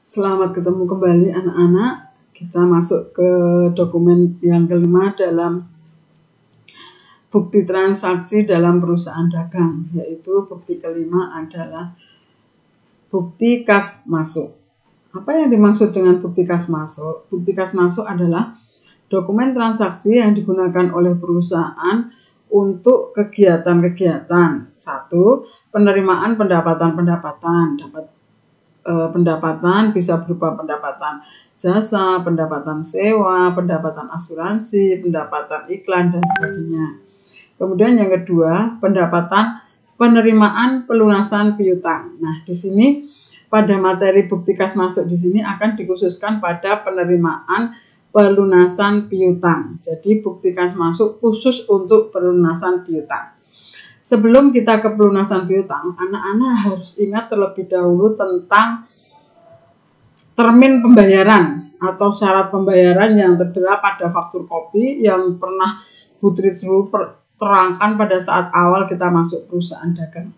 Selamat ketemu kembali anak-anak. Kita masuk ke dokumen yang kelima dalam bukti transaksi dalam perusahaan dagang, yaitu bukti kelima adalah bukti kas masuk. Apa yang dimaksud dengan bukti kas masuk? Bukti kas masuk adalah dokumen transaksi yang digunakan oleh perusahaan untuk kegiatan-kegiatan. 1. Penerimaan pendapatan-pendapatan. Pendapatan bisa berupa pendapatan jasa, pendapatan sewa, pendapatan asuransi, pendapatan iklan, dan sebagainya. Kemudian yang kedua, pendapatan penerimaan pelunasan piutang. Nah, di sini pada materi bukti kas masuk di sini akan dikhususkan pada penerimaan pelunasan piutang. Jadi bukti kas masuk khusus untuk pelunasan piutang. Sebelum kita ke pelunasan piutang, anak-anak harus ingat terlebih dahulu tentang termin pembayaran atau syarat pembayaran yang tertera pada faktur kopi yang pernah Putri dulu terangkan pada saat awal kita masuk perusahaan dagang.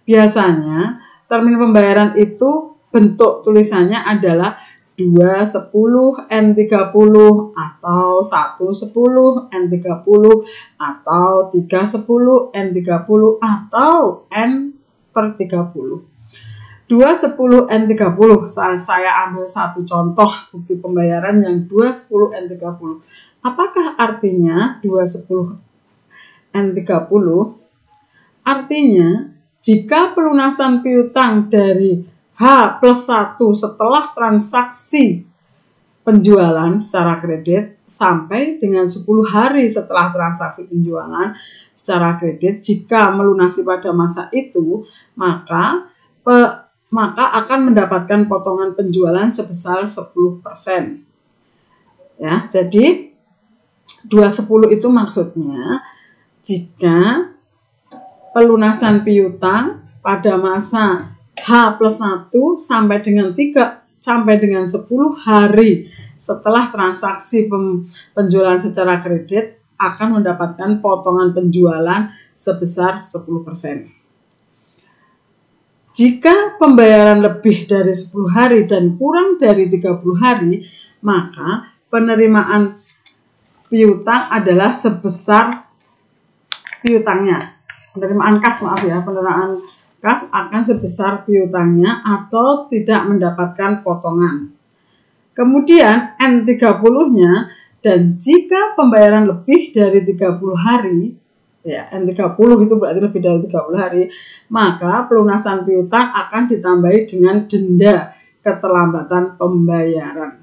Biasanya termin pembayaran itu bentuk tulisannya adalah 210 N30 atau 110 N30 atau 310 N30 atau N/30. 210 N30, saya ambil satu contoh bukti pembayaran yang 210 N30. Apakah artinya 210 N30? Artinya jika pelunasan piutang dari H+1 setelah transaksi penjualan secara kredit sampai dengan 10 hari setelah transaksi penjualan secara kredit, jika melunasi pada masa itu, maka akan mendapatkan potongan penjualan sebesar 10%. Ya, jadi 210 itu maksudnya jika pelunasan piutang pada masa H+1 sampai dengan 10 hari setelah transaksi penjualan secara kredit akan mendapatkan potongan penjualan sebesar 10%. Jika pembayaran lebih dari 10 hari dan kurang dari 30 hari, maka penerimaan piutang adalah sebesar piutangnya. Penerimaan kas akan sebesar piutangnya atau tidak mendapatkan potongan. Kemudian N30-nya, dan jika pembayaran lebih dari 30 hari, ya N30 itu berarti lebih dari 30 hari, maka pelunasan piutang akan ditambahi dengan denda keterlambatan pembayaran.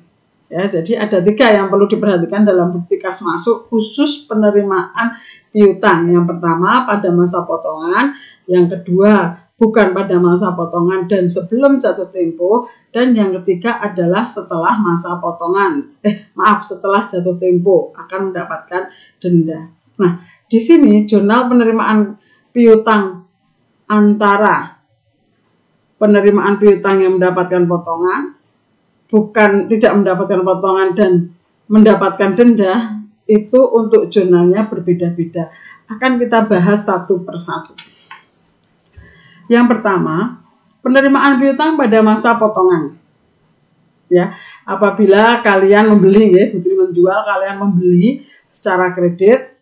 Ya, jadi ada 3 yang perlu diperhatikan dalam bukti kas masuk khusus penerimaan piutang. Yang pertama pada masa potongan, yang kedua bukan pada masa potongan dan sebelum jatuh tempo, dan yang ketiga adalah setelah masa potongan. Setelah jatuh tempo akan mendapatkan denda. Nah, di sini jurnal penerimaan piutang antara penerimaan piutang yang mendapatkan potongan, tidak mendapatkan potongan dan mendapatkan denda, itu untuk jurnalnya berbeda-beda. Akan kita bahas satu persatu. Yang pertama, penerimaan piutang pada masa potongan. Ya, apabila kalian membeli, Putri menjual, kalian membeli secara kredit,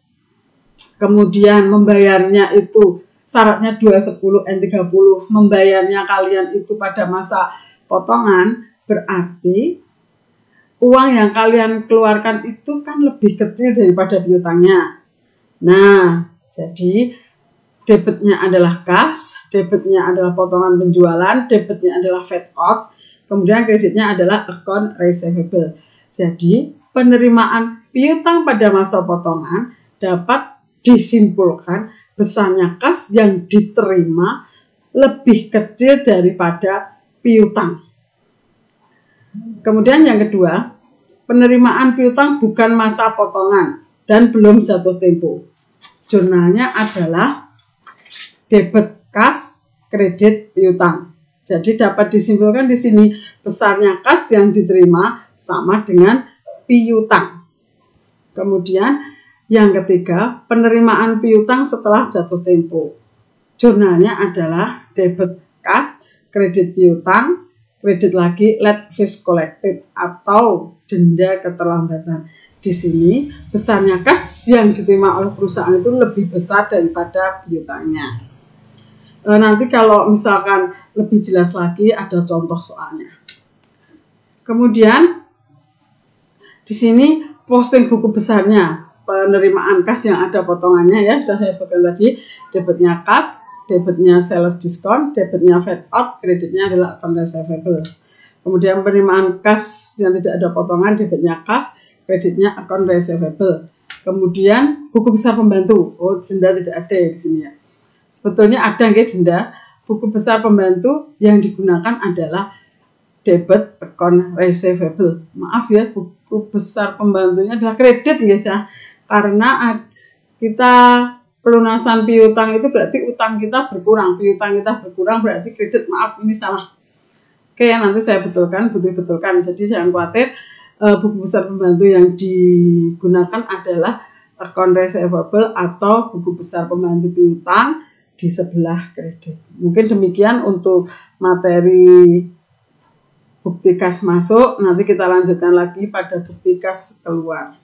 kemudian membayarnya itu syaratnya 210 N30, membayarnya kalian itu pada masa potongan, berarti uang yang kalian keluarkan itu kan lebih kecil daripada piutangnya. Nah, jadi debitnya adalah kas, debitnya adalah potongan penjualan, debitnya adalah fade out, kemudian kreditnya adalah account receivable. Jadi penerimaan piutang pada masa potongan dapat disimpulkan besarnya kas yang diterima lebih kecil daripada piutang. Kemudian yang kedua, penerimaan piutang bukan masa potongan dan belum jatuh tempo. Jurnalnya adalah debit kas, kredit piutang. Jadi dapat disimpulkan di sini besarnya kas yang diterima sama dengan piutang. Kemudian yang ketiga, penerimaan piutang setelah jatuh tempo. Jurnalnya adalah debit kas, kredit piutang. kredit lagi late fees collected atau denda keterlambatan. Di sini besarnya kas yang diterima oleh perusahaan itu lebih besar daripada piutangnya. Nanti kalau misalkan lebih jelas lagi ada contoh soalnya. Kemudian di sini posting buku besarnya, penerimaan kas yang ada potongannya ya, sudah saya sebutkan tadi, debitnya kas, debitnya sales discount, debitnya fade out, kreditnya adalah account receivable. Kemudian penerimaan kas yang tidak ada potongan, debitnya kas, kreditnya account receivable. Kemudian buku besar pembantu, denda tidak ada di sini ya. Sebetulnya ada nggih denda. Buku besar pembantu yang digunakan adalah debit account receivable. Maaf ya, buku besar pembantunya adalah kredit guys ya. Karena kita pelunasan piutang itu berarti utang kita berkurang, piutang kita berkurang berarti kredit. Maaf ini salah. Oke, nanti saya betulkan, betulkan. Jadi jangan khawatir. Buku besar pembantu yang digunakan adalah account receivable atau buku besar pembantu piutang di sebelah kredit. Mungkin demikian untuk materi bukti kas masuk. Nanti kita lanjutkan lagi pada bukti kas keluar.